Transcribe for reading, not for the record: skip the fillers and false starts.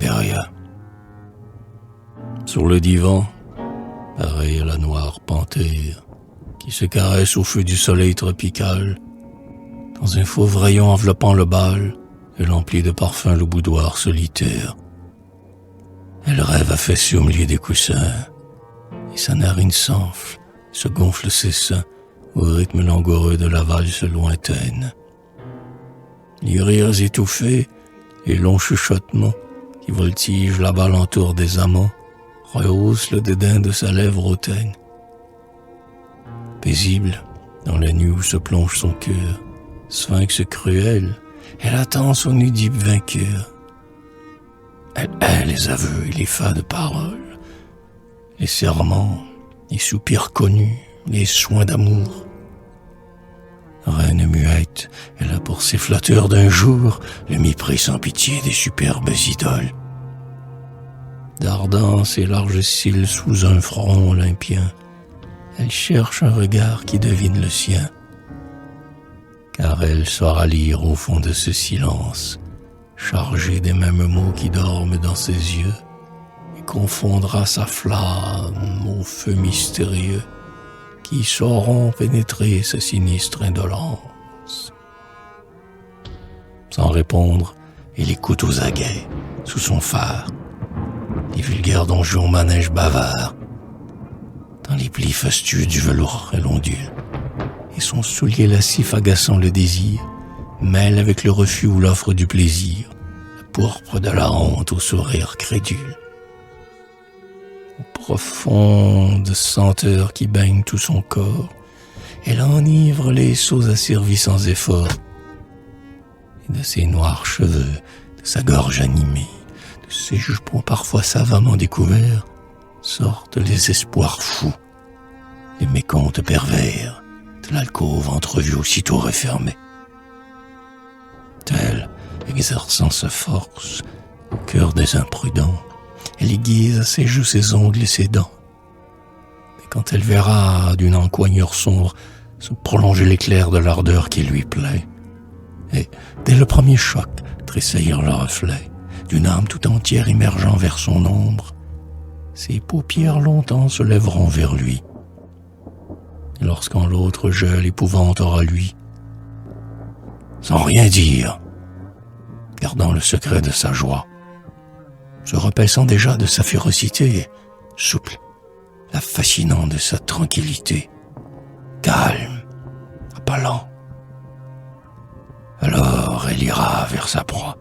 et rien. Sur le divan, pareil à la noire panthère qui se caresse au feu du soleil tropical, dans un fauve rayon enveloppant le bal, elle emplit de parfums le boudoir solitaire. Elle rêve affaissée au milieu des coussins, et sa narine s'enfle, se gonfle ses seins au rythme langoureux de la valse lointaine. Les rires étouffés, les longs chuchotements qui voltigent là-bas l'entour des amants, rehaussent le dédain de sa lèvre hautaine. Paisible, dans la nuit où se plonge son cœur, sphinx cruel, elle attend son Oedipe vainqueur. Elle hait les aveux et les fades paroles, les serments, les soupirs connus, les soins d'amour. Reine muette, elle a pour ses flatteurs d'un jour le mépris sans pitié des superbes idoles. Dardant ses larges cils sous un front olympien, elle cherche un regard qui devine le sien. Car elle saura lire au fond de ce silence, chargé des mêmes mots qui dorment dans ses yeux, et confondra sa flamme au feu mystérieux qui sauront pénétrer sa sinistre indolence. Sans répondre, elle écoute aux aguets, sous son phare, les vulgaires donjons manèges bavards. Dans les plis fastueux du velours, elle ondule, et son soulier lascif agaçant le désir mêle avec le refus ou l'offre du plaisir la pourpre de la honte au sourire crédule. Aux profondes senteurs qui baignent tout son corps, elle enivre les seaux asservis sans effort, et de ses noirs cheveux, de sa gorge animée, de ses jupons parfois savamment découverts, sortent les espoirs fous, les mécomptes pervers de l'alcôve entrevue aussitôt refermée. Telle, exerçant sa force au cœur des imprudents, elle aiguise à ses joues ses ongles et ses dents. Mais quand elle verra d'une encoignure sombre se prolonger l'éclair de l'ardeur qui lui plaît, et dès le premier choc tressaillir le reflet d'une âme tout entière émergeant vers son ombre, ses paupières longtemps se lèveront vers lui. Et lorsqu'en l'autre jeu l'épouvante aura lui, sans rien dire, gardant le secret de sa joie, se repaissant déjà de sa férocité, souple, la fascinant de sa tranquillité, calme, appelant. Alors elle ira vers sa proie,